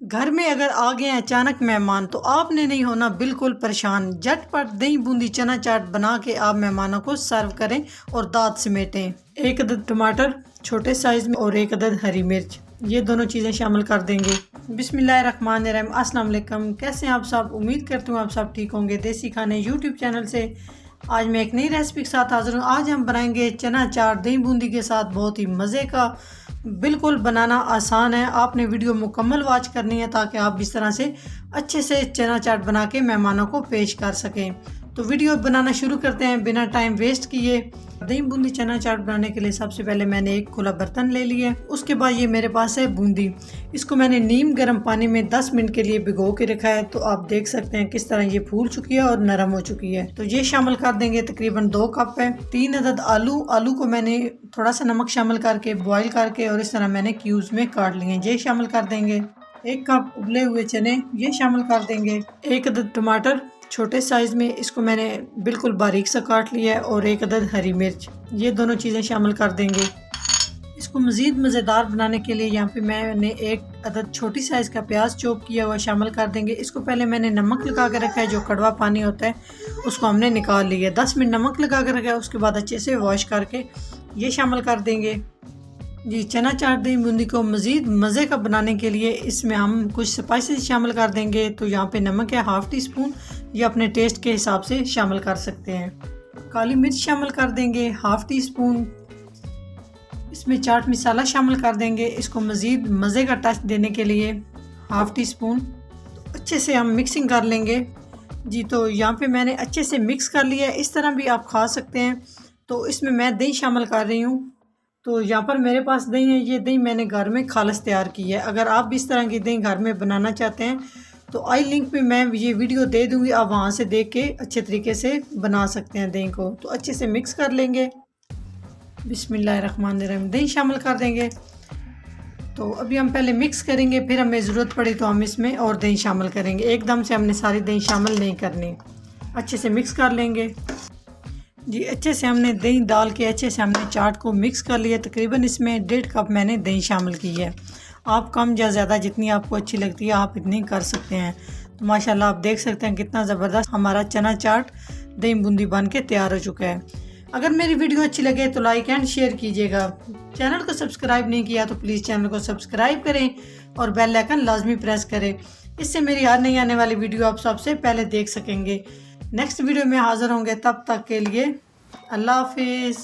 घर में अगर आ गए अचानक मेहमान तो आपने नहीं होना बिल्कुल परेशान। झटपट दही बूंदी चना चाट बना के आप मेहमानों को सर्व करें और दांत समेटें। 1 अदद टमाटर छोटे साइज में और 1 अदद हरी मिर्च, ये दोनों चीज़ें शामिल कर देंगे। बिस्मिल्लाहिर्रहमानिर्रहीम। अस्सलाम वालेकुम। कैसे हैं आप सब? उम्मीद करती हूँ आप सब ठीक होंगे। देसी खाने यूट्यूब चैनल से आज मैं एक नई रेसिपी के साथ हाजिर हूँ। आज हम बनाएंगे चना चाट दही बूंदी के साथ, बहुत ही मज़े का। बिल्कुल बनाना आसान है, आपने वीडियो मुकम्मल वॉच करनी है ताकि आप इस तरह से अच्छे से चना चाट बना के मेहमानों को पेश कर सकें। तो वीडियो बनाना शुरू करते हैं बिना टाइम वेस्ट किए। दही बूंदी चना चाट बनाने के लिए सबसे पहले मैंने एक खुला बर्तन ले लिया। उसके बाद ये मेरे पास है बूंदी, इसको मैंने नीम गर्म पानी में 10 मिनट के लिए भिगो के रखा है। तो आप देख सकते हैं किस तरह ये फूल चुकी है और नरम हो चुकी है। तो ये शामिल कर देंगे, तकरीबन 2 कप है। 3 अदद आलू को मैंने थोड़ा सा नमक शामिल करके बॉईल करके और इस तरह मैंने क्यूब्स में काट लिए, ये शामिल कर देंगे। 1 कप उबले हुए चने, ये शामिल कर देंगे। 1 अदद टमाटर छोटे साइज़ में, इसको मैंने बिल्कुल बारीक सा काट लिया है और 1 अदद हरी मिर्च, ये दोनों चीज़ें शामिल कर देंगे। इसको मज़ीद मज़ेदार बनाने के लिए यहाँ पे मैंने 1 अदद छोटी साइज़ का प्याज चॉप किया हुआ शामिल कर देंगे। इसको पहले मैंने नमक लगा कर रखा है, जो कड़वा पानी होता है उसको हमने निकाल लिया। 10 मिनट नमक लगा कर रखा है, उसके बाद अच्छे से वॉश करके ये शामिल कर देंगे। जी, चना चाट दही बूंदी को मज़ीद मज़े का बनाने के लिए इसमें हम कुछ स्पाइसेस शामिल कर देंगे। तो यहाँ पे नमक है ½ टी स्पून, ये अपने टेस्ट के हिसाब से शामिल कर सकते हैं। काली मिर्च शामिल कर देंगे ½ टी स्पून। इसमें चाट मसाला शामिल कर देंगे, इसको मज़ीद मज़े का टच देने के लिए ½ टी स्पून। तो अच्छे से हम मिक्सिंग कर लेंगे। जी, तो यहाँ पे मैंने अच्छे से मिक्स कर लिया है, इस तरह भी आप खा सकते हैं। तो इसमें मैं दही शामिल कर रही हूँ। तो यहाँ पर मेरे पास दही है, ये दही मैंने घर में खालिस तैयार की है। अगर आप भी इस तरह की दही घर में बनाना चाहते हैं तो आई लिंक पे मैं ये वीडियो दे दूँगी, आप वहाँ से देख के अच्छे तरीके से बना सकते हैं दही को। तो अच्छे से मिक्स कर लेंगे। बिस्मिल्लाहिर्रहमानिर्रहीम। दही शामिल कर देंगे। तो अभी हम पहले मिक्स करेंगे, फिर हमें ज़रूरत पड़ी तो हम इसमें और दही शामिल करेंगे। एकदम से हमने सारी दही शामिल नहीं करनी, अच्छे से मिक्स कर लेंगे। जी, अच्छे से हमने दही डाल के अच्छे से हमने चाट को मिक्स कर लिया। तकरीबन इसमें 1.5 कप मैंने दही शामिल की है। आप कम या ज़्यादा जितनी आपको अच्छी लगती है आप इतनी कर सकते हैं। तो माशाल्लाह आप देख सकते हैं कितना ज़बरदस्त हमारा चना चाट दही बूंदी बन के तैयार हो चुका है। अगर मेरी वीडियो अच्छी लगे तो लाइक एंड शेयर कीजिएगा। चैनल को सब्सक्राइब नहीं किया तो प्लीज़ चैनल को सब्सक्राइब करें और बेल आइकन लाजमी प्रेस करें, इससे मेरी हर नई आने वाली वीडियो आप सबसे पहले देख सकेंगे। नेक्स्ट वीडियो में हाज़िर होंगे, तब तक के लिए अल्लाह हाफिज़।